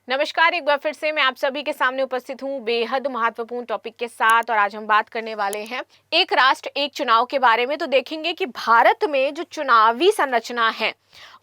नमस्कार, एक बार फिर से मैं आप सभी के सामने उपस्थित हूँ बेहद महत्वपूर्ण टॉपिक के साथ। और आज हम बात करने वाले हैं एक राष्ट्र एक चुनाव के बारे में। तो देखेंगे कि भारत में जो चुनावी संरचना है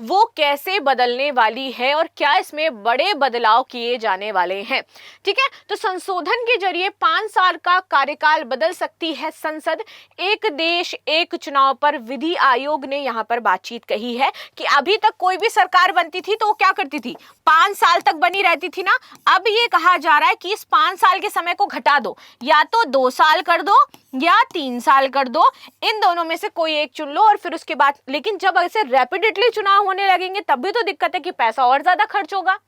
वो कैसे बदलने वाली है और क्या इसमें बड़े बदलाव किए जाने वाले हैं। ठीक है, तो संशोधन के जरिए 5 साल का कार्यकाल बदल सकती है संसद। एक देश एक चुनाव पर विधि आयोग ने यहाँ पर बातचीत कही है कि अभी तक कोई भी सरकार बनती थी तो वो क्या करती थी, 5 साल तक बनी रहती थी ना। अब ये कहा जा रहा है कि इस 5 साल के समय को घटा दो, या तो 2 साल कर दो या 3 साल कर दो, इन दोनों में से कोई एक चुन लो। और फिर उसके बाद, लेकिन जब ऐसे रैपिडली चुनाव होने लगेंगे तब भी तो दिक्कत है कि पैसा और ज्यादा खर्च होगा,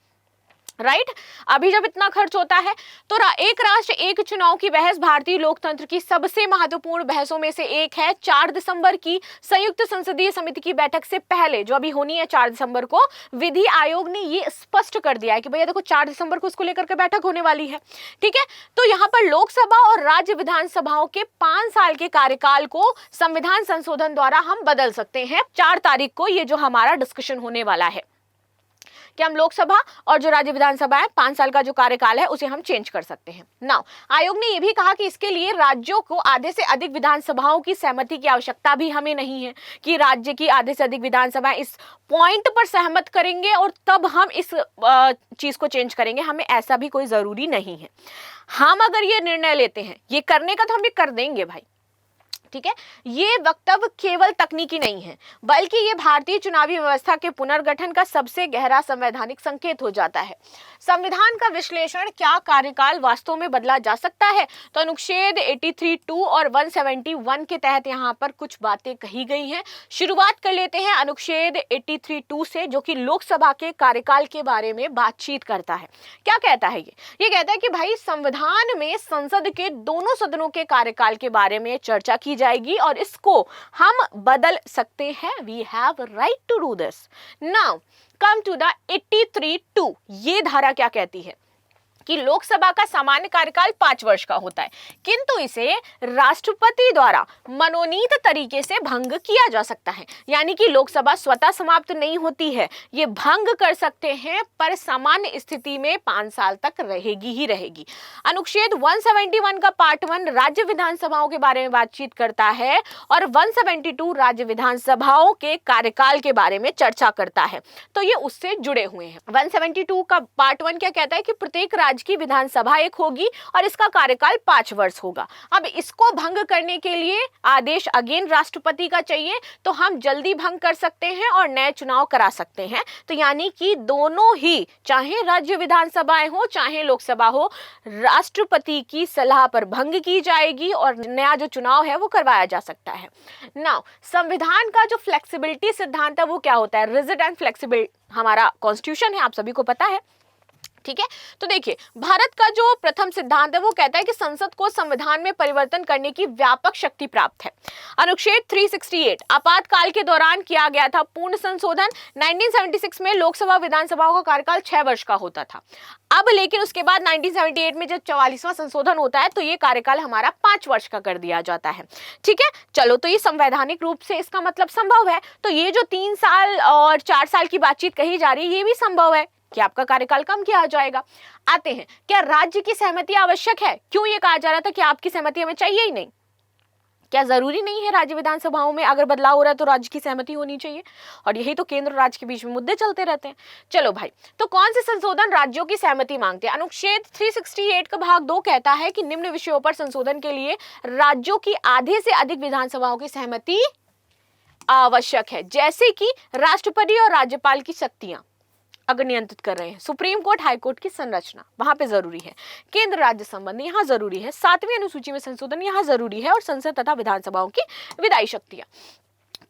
राइट। अभी जब इतना खर्च होता है तो एक राष्ट्र एक चुनाव की बहस भारतीय लोकतंत्र की सबसे महत्वपूर्ण बहसों में से एक है। 4 दिसंबर की संयुक्त संसदीय समिति की बैठक से पहले, जो अभी होनी है 4 दिसंबर को, विधि आयोग ने ये स्पष्ट कर दिया है कि भैया देखो 4 दिसंबर को इसको लेकर के बैठक होने वाली है। ठीक है, तो यहाँ पर लोकसभा और राज्य विधानसभाओं के 5 साल के कार्यकाल को संविधान संशोधन द्वारा हम बदल सकते हैं। 4 तारीख को ये जो हमारा डिस्कशन होने वाला है कि हम लोकसभा और जो राज्य विधानसभा है 5 साल का जो कार्यकाल है उसे हम चेंज कर सकते हैं। नाउ आयोग ने यह भी कहा कि इसके लिए राज्यों को आधे से अधिक विधानसभाओं की सहमति की आवश्यकता भी हमें नहीं है कि राज्य की आधे से अधिक विधानसभाएं इस पॉइंट पर सहमत करेंगे और तब हम इस चीज को चेंज करेंगे। हमें ऐसा भी कोई जरूरी नहीं है। हम अगर ये निर्णय लेते हैं ये करने का तो हम ये कर देंगे भाई। ठीक है, ये वक्तव्य केवल तकनीकी नहीं है बल्कि ये भारतीय चुनावी व्यवस्था के पुनर्गठन का सबसे गहरा संवैधानिक संकेत हो जाता है। संविधान का विश्लेषण, क्या कार्यकाल वास्तव में बदला जा सकता है? तो अनुच्छेद 83(2) और 171 के तहत यहाँ पर कुछ बातें कही गई हैं। शुरुआत कर लेते हैं अनुच्छेद 83(2) से, जो कि लोकसभा के कार्यकाल के बारे में बातचीत करता है। क्या कहता है ये कहता है कि भाई संविधान में संसद के दोनों सदनों के कार्यकाल के बारे में चर्चा की जाएगी और इसको हम बदल सकते हैं। We have right to do this. Now come to the 83(2). ये धारा क्या कहती है कि लोकसभा का सामान्य कार्यकाल 5 वर्ष का होता है, किंतु इसे राष्ट्रपति द्वारा मनोनीत तरीके से भंग किया जा सकता है। यानी कि लोकसभा स्वतः समाप्त नहीं होती है, ये भंग कर सकते हैं, पर सामान्य स्थिति में 5 साल तक रहेगी ही रहेगी। अनुच्छेद 171 का पार्ट 1 राज्य विधानसभाओं के बारे में बातचीत करता है और 172 राज्य विधानसभाओं के कार्यकाल के बारे में चर्चा करता है, तो ये उससे जुड़े हुए हैं। 172 का पार्ट 1 क्या कहता है कि प्रत्येक राज्य की विधानसभा एक होगी और इसका कार्यकाल 5 वर्ष होगा। अब इसको भंग करने के लिए आदेश अगेन राष्ट्रपति का चाहिए, तो हम जल्दी भंग कर सकते हैं और नए चुनाव करा सकते हैं। तो यानी कि दोनों ही, चाहे राज्य विधानसभाएं हो चाहे लोकसभा हो, राष्ट्रपति की सलाह पर भंग की जाएगी और नया जो चुनाव है वो करवाया जा सकता है। नाउ संविधान का जो फ्लेक्सिबिलिटी सिद्धांत है वो क्या होता है? रिजिड एंड फ्लेक्सिबल हमारा कॉन्स्टिट्यूशन है, आप सभी को पता है। ठीक है, तो देखिए भारत का जो प्रथम सिद्धांत है वो कहता है कि संसद को संविधान में परिवर्तन करने की व्यापक शक्ति प्राप्त है। अनुच्छेद 368 आपातकाल के दौरान किया गया था पूर्ण संशोधन। 1976 में लोकसभा विधानसभाओं का कार्यकाल 6 वर्ष का होता था। अब लेकिन उसके बाद 1978 में जब 44वां संशोधन होता है तो ये कार्यकाल हमारा 5 वर्ष का कर दिया जाता है। ठीक है, चलो, तो ये संवैधानिक रूप से इसका मतलब संभव है। तो ये जो 3 साल और 4 साल की बातचीत कही जा रही है ये भी संभव है कि आपका कार्यकाल कम किया जाएगा। आते हैं, क्या राज्य की सहमति आवश्यक है? क्यों ये कहा जा रहा था कि आपकी सहमति हमें चाहिए ही नहीं? क्या जरूरी नहीं है राज्य विधानसभाओं में अगर बदलाव हो रहा है तो राज्य की सहमति होनी चाहिए? और यही तो केंद्र और राज्य के बीच में मुद्दे चलते रहते हैं। चलो भाई, तो कौन से संशोधन राज्यों की सहमति मांगते हैं? अनुच्छेद 368 का भाग 2 कहता है कि निम्न विषयों पर संशोधन के लिए राज्यों की आधे से अधिक विधानसभाओं की सहमति आवश्यक है, जैसे कि राष्ट्रपति और राज्यपाल की शक्तियां अगर नियंत्रित कर रहे हैं, सुप्रीम कोर्ट हाई कोर्ट की संरचना वहां पे जरूरी है, केंद्र राज्य संबंध यहाँ जरूरी है, 7वीं अनुसूची में संशोधन यहाँ जरूरी है, और संसद तथा विधानसभाओं की विधायी शक्तियां।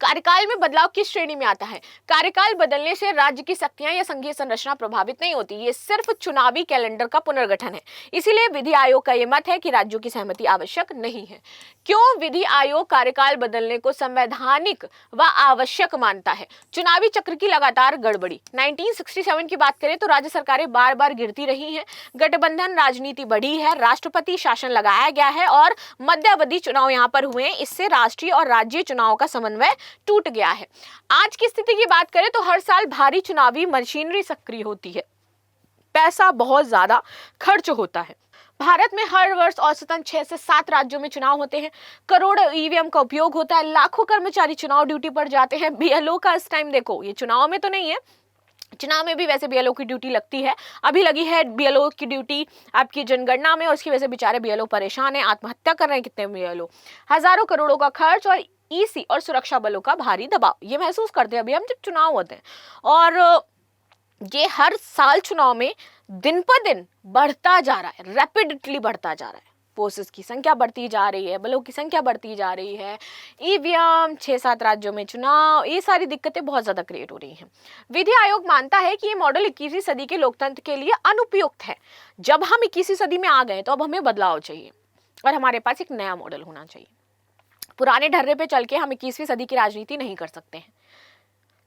कार्यकाल में बदलाव किस श्रेणी में आता है? कार्यकाल बदलने से राज्य की शक्तियां या संघीय संरचना प्रभावित नहीं होती, ये सिर्फ चुनावी कैलेंडर का पुनर्गठन है। इसीलिए विधि आयोग का यह मत है कि राज्यों की सहमति आवश्यक नहीं है। क्यों विधि आयोग कार्यकाल बदलने को संवैधानिक व आवश्यक मानता है? चुनावी चक्र की लगातार गड़बड़ी। 1967 की बात करें तो राज्य सरकारें बार बार गिरती रही हैं, गठबंधन राजनीति बढ़ी है, राष्ट्रपति शासन लगाया गया है और मध्यावधि चुनाव यहाँ पर हुए। इससे राष्ट्रीय और राज्य चुनाव का समन्वय टूट गया है। आज की स्थिति की बात करें तो हर साल भारी चुनावी मशीनरी सक्रिय होती है। पैसा बहुत ज्यादा खर्च होता है। भारत में हर वर्ष औसतन 6 से 7 राज्यों में चुनाव होते हैं। करोड़ों ईवीएम का उपयोग होता है, लाखों कर्मचारी चुनाव ड्यूटी पर जाते हैं। बीएलओ का इस टाइम देखो, ये चुनाव में तो नहीं है, चुनाव में भी वैसे बीएलओ की ड्यूटी लगती है, अभी लगी है बीएलओ की ड्यूटी आपकी जनगणना में, और उसकी वजह से बेचारे बीएलओ परेशान है, आत्महत्या कर रहे हैं कितने बीएलओ। हजारों करोड़ों का खर्च और ईसी और सुरक्षा बलों का भारी दबाव, ये महसूस करते हैं अभी हम जब चुनाव होते हैं। और ये हर साल चुनाव में दिन पर दिन बढ़ता जा रहा है, रैपिडली बढ़ता जा रहा है। फोर्सेस की संख्या बढ़ती जा रही है, बलों की संख्या बढ़ती जा रही है, ईवीएम, 6-7 राज्यों में चुनाव, ये सारी दिक्कतें बहुत ज्यादा क्रिएट हो रही हैं। विधि आयोग मानता है कि ये मॉडल 21वीं सदी के लोकतंत्र के लिए अनुपयुक्त है। जब हम 21वीं सदी में आ गए तो अब हमें बदलाव चाहिए और हमारे पास एक नया मॉडल होना चाहिए। पुराने ढर्रे पे चल के हम 21वीं सदी की राजनीति नहीं कर सकते हैं।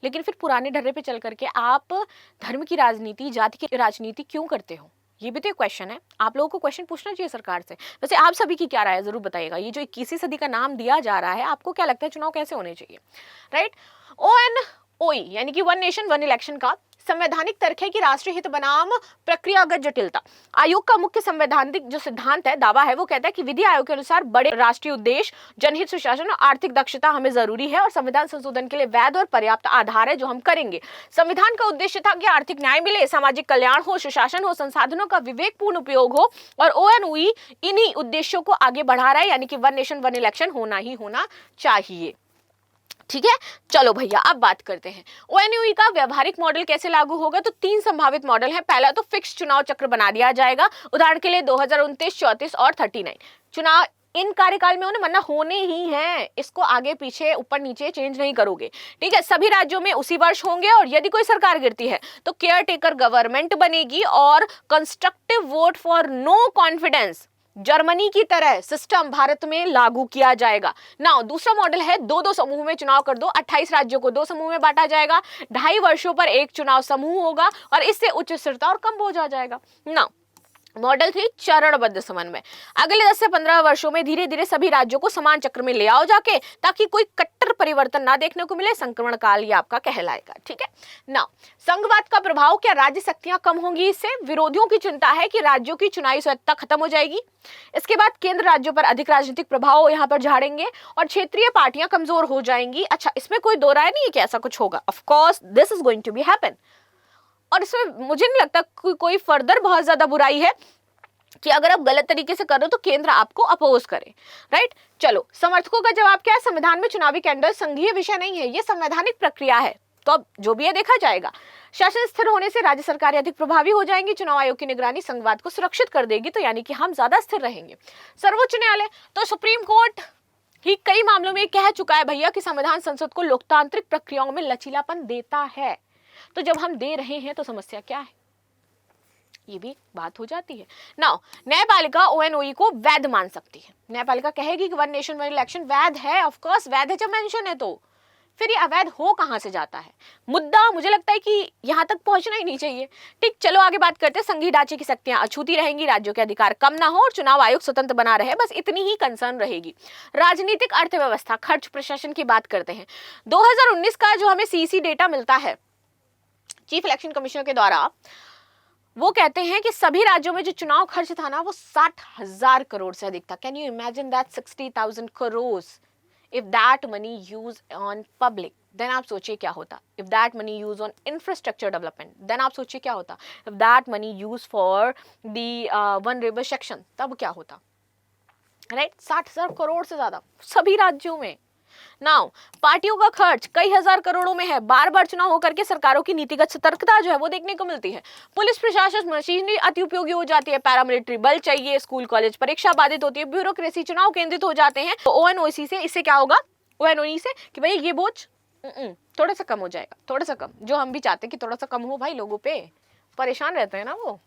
लेकिन फिर पुराने ढर्रे पे चल करके आप धर्म की राजनीति, जाति की राजनीति क्यों करते हो? ये भी तो एक क्वेश्चन है, आप लोगों को क्वेश्चन पूछना चाहिए सरकार से। वैसे आप सभी की क्या राय है जरूर बताइएगा। ये जो 21वीं सदी का नाम दिया जा रहा है, आपको क्या लगता है चुनाव कैसे होने चाहिए? राइट। ONOE यानी कि वन नेशन वन इलेक्शन का संवैधानिक तर्क है कि राष्ट्रीय हित बनाम प्रक्रियागत जटिलता। आयोग का मुख्य संवैधानिक जो सिद्धांत है, दावा है, वो कहता है कि विधि आयोग के अनुसार बड़े राष्ट्रीय उद्देश्य, जनहित, सुशासन और आर्थिक दक्षता हमें जरूरी है और संविधान संशोधन के लिए वैध और पर्याप्त आधार है जो हम करेंगे। संविधान का उद्देश्य था कि आर्थिक न्याय मिले, सामाजिक कल्याण हो, सुशासन हो, संसाधनों का विवेकपूर्ण उपयोग हो, और ONOE इन्हीं उद्देश्यों को आगे बढ़ा रहा है, यानी कि वन नेशन वन इलेक्शन होना ही होना चाहिए। ठीक है, चलो भैया अब बात करते हैं ONOE का व्यवहारिक मॉडल कैसे लागू होगा। तो 3 संभावित मॉडल है। पहला तो फिक्स चुनाव चक्र बना दिया जाएगा, उदाहरण के लिए 2029, 34 और 39 चुनाव इन कार्यकाल में होने, वरना होने ही हैं, इसको आगे पीछे ऊपर नीचे चेंज नहीं करोगे। ठीक है, सभी राज्यों में उसी वर्ष होंगे, और यदि कोई सरकार गिरती है तो केयर टेकर गवर्नमेंट बनेगी और constructive vote for no confidence Germany की तरह सिस्टम भारत में लागू किया जाएगा। नाउ दूसरा मॉडल है 2-2 समूह में चुनाव कर दो। 28 राज्यों को 2 समूह में बांटा जाएगा, 2.5 वर्षों पर एक चुनाव समूह होगा और इससे उच्च स्थिरता और कम बोझ आ जाएगा। नाउ मॉडल 3 चरणबद्ध समन्वय। अगले 10 से 15 वर्षों में धीरे धीरे सभी राज्यों को समान चक्र में ले आओ जाके, ताकि कोई कट्टर परिवर्तन ना देखने को मिले। संक्रमण काल ये आपका कहलाएगा। ठीक है ना। संघवाद का प्रभाव, क्या राज्य शक्तियां कम होंगी इससे? विरोधियों की चिंता है कि राज्यों की चुनावी स्वायत्तता खत्म हो जाएगी। इसके बाद केंद्र राज्यों पर अधिक राजनीतिक प्रभाव यहाँ पर झाड़ेंगे और क्षेत्रीय पार्टियां कमजोर हो जाएंगी। अच्छा, इसमें कोई दो राय नहीं है कि ऐसा कुछ होगा। Of course this is going to be happen, और इसमें मुझे नहीं लगता कोई फर्दर बहुत ज्यादा बुराई है कि अगर आप गलत तरीके से करो तो केंद्र आपको अपोज करे। राइट। चलो, समर्थकों का जवाब क्या है? संविधान में चुनावी कैलेंडर संघीय विषय नहीं है, ये संवैधानिक प्रक्रिया है, तो अब जो भी है देखा जाएगा। शासन स्थिर होने से राज्य सरकारें अधिक प्रभावी हो जाएंगी। चुनाव आयोग की निगरानी संघवाद को सुरक्षित कर देगी, तो यानी कि हम ज्यादा स्थिर रहेंगे। सर्वोच्च न्यायालय तो सुप्रीम कोर्ट ही कई मामलों में कह चुका है भैया कि संविधान संसद को लोकतांत्रिक प्रक्रियाओं में लचीलापन देता है। तो जब हम दे रहे हैं तो समस्या क्या है, ये भी बात हो जाती है। नाउ न्यायपालिका ONOE को वैध मान सकती है। न्यायपालिका कहेगी कि वन नेशन वन इलेक्शन वैध है। ऑफ कोर्स वैध है, जब मेंशन है तो फिर ये अवैध हो कहां से जाता है? मुद्दा मुझे लगता है कि यहां तक पहुंचना ही नहीं चाहिए। ठीक, चलो आगे बात करते हैं। संघीय ढांचे की शक्तियां अछूती रहेंगी, राज्यों के अधिकार कम ना हो और चुनाव आयोग स्वतंत्र बना रहे, बस इतनी ही कंसर्न रहेगी। राजनीतिक अर्थव्यवस्था, खर्च, प्रशासन की बात करते हैं। 2019 का जो हमें CEC डेटा मिलता है चीफ इलेक्शन कमिश्नर के द्वारा, वो कहते हैं कि सभी राज्यों में जो चुनाव खर्च था ना, वो 60,000 करोड़ से अधिक था। Can you imagine that? 60,000 crore. If that money use on public, then आप सोचिए क्या होता। If that money use on infrastructure development, then आप सोचिए क्या होता। If that money use for the vulnerable section, तब क्या होता? राइट। 60,000 करोड़ से ज्यादा सभी राज्यों में। नाउ पार्टियों का खर्च कई हजार करोड़ों में है। बार बार चुनाव होकर के सरकारों की नीतिगत सतर्कता जो है वो देखने को मिलती है। पुलिस प्रशासन मशीनरी अति उपयोगी हो जाती है, पैरामिलिट्री बल चाहिए, स्कूल कॉलेज परीक्षा बाधित होती है, ब्यूरोक्रेसी चुनाव केंद्रित हो जाते हैं। तो ONOE से इससे क्या होगा? ONOE से कि भाई ये बोझ थोड़ा सा कम हो जाएगा, थोड़ा सा कम, जो हम भी चाहते हैं कि थोड़ा सा कम हो। भाई लोगों पे परेशान रहते हैं ना वो।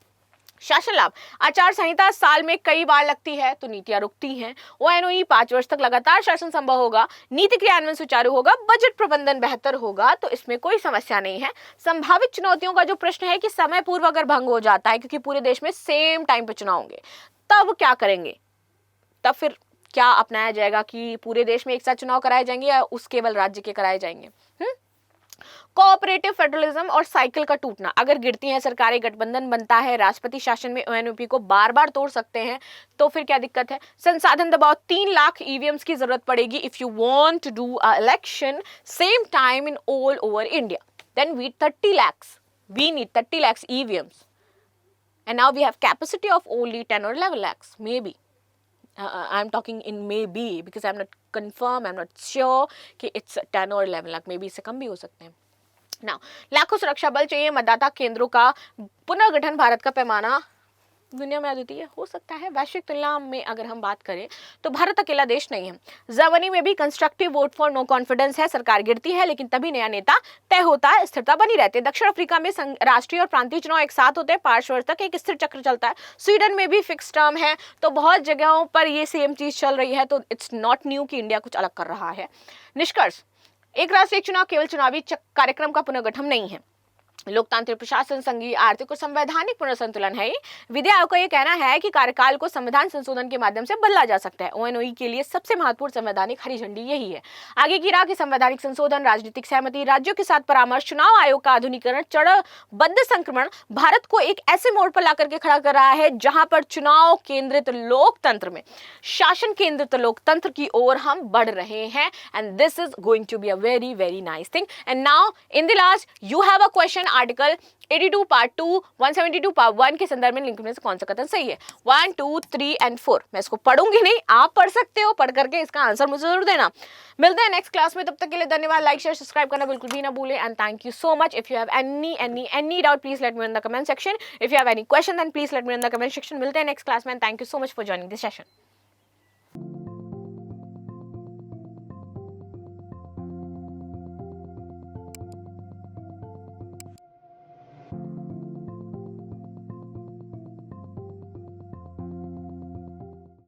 शासन लाभ, आचार संहिता साल में कई बार लगती है तो नीतियां रुकती हैं। ONOE 5 वर्ष तक लगातार शासन संभव होगा, नीति क्रियान्वयन सुचारू होगा, बजट प्रबंधन बेहतर होगा, तो इसमें कोई समस्या नहीं है। संभावित चुनौतियों का जो प्रश्न है कि समय पूर्व अगर भंग हो जाता है, क्योंकि पूरे देश में सेम टाइम पे चुनाव होंगे, तब क्या करेंगे? तब फिर क्या अपनाया जाएगा कि पूरे देश में एक साथ चुनाव कराए जाएंगे या उस केवल राज्य के कराए जाएंगे? कोऑपरेटिव फेडरलिज्म और साइकिल का टूटना, अगर गिरती है सरकारी गठबंधन बनता है, राष्ट्रपति शासन में ओएनओपी को बार बार तोड़ सकते हैं, तो फिर क्या दिक्कत है। संसाधन दबाव, 3 लाख ईवीएम्स की जरूरत पड़ेगी if you want to do a election same time in all over India, then we 30 lakhs, we need 30 lakhs EVMs, and now we have capacity of only 10 or 11 lakhs maybe. I'm talking in maybe because I'm not confirm, I'm not sure कि it's 10 or 11 lakh, maybe इससे कम भी हो सकते हैं। Now, लाखों सुरक्षा बल चाहिए, मतदाता केंद्रों का पुनर्गठन, भारत का पैमाना दुनिया में अद्वितीय हो सकता है। वैश्विक तुलना में अगर हम बात करें तो भारत अकेला देश नहीं है। जर्मनी में भी constructive vote for no confidence है, सरकार गिरती है लेकिन तभी नया नेता तय होता है, स्थिरता बनी रहती है। दक्षिण अफ्रीका में राष्ट्रीय और प्रांतीय चुनाव एक साथ होते हैं, 5 वर्ष तक एक स्थिर चक्र चलता है। स्वीडन में भी फिक्स टर्म है, तो बहुत जगहों पर ये सेम चीज चल रही है, तो इट्स नॉट न्यू कि इंडिया कुछ अलग कर रहा है। निष्कर्ष, एक राष्ट्र एक चुनाव केवल चुनावी कार्यक्रम का पुनर्गठन नहीं है, लोकतांत्रिक प्रशासन, संघीय, आर्थिक और संवैधानिक पुनर्संतुलन है। विधि आयोग का यह कहना है कि कार्यकाल को संविधान संशोधन के माध्यम से बदला जा सकता है। ओएनओई के लिए सबसे महत्वपूर्ण संवैधानिक हरी झंडी यही है। आगे की राह की संवैधानिक संशोधन, राजनीतिक सहमति, राज्यों के साथ परामर्श, चुनाव आयोग का आधुनिकीकरण, चरणबद्ध संक्रमण भारत को एक ऐसे मोड़ पर लाकर के खड़ा कर रहा है जहां पर चुनाव केंद्रित लोकतंत्र में शासन केंद्रित लोकतंत्र की ओर हम बढ़ रहे हैं। And this is going to be a very very nice thing. And now in the last you have a question, article 82 part 2, 172 part 1 के संदर्भ में निम्न में से कौन सा कथन सही है। 1, 2, 3 एंड 4। मैं इसको पढ़ूंगी नहीं, आप पढ़ सकते हो, पढ़ करके इसका आंसर मुझे जरूर देना। मिलते हैं नेक्स्ट क्लास में, तब तक के लिए धन्यवाद। लाइक शेयर सब्सक्राइब करना बिल्कुल भी ना भूलें, and thank you so much. If you have any doubt please let me in the comment section. If you have any question then please let me in the comment section. मिलते हैं next class में, and thank you so much for joining this session.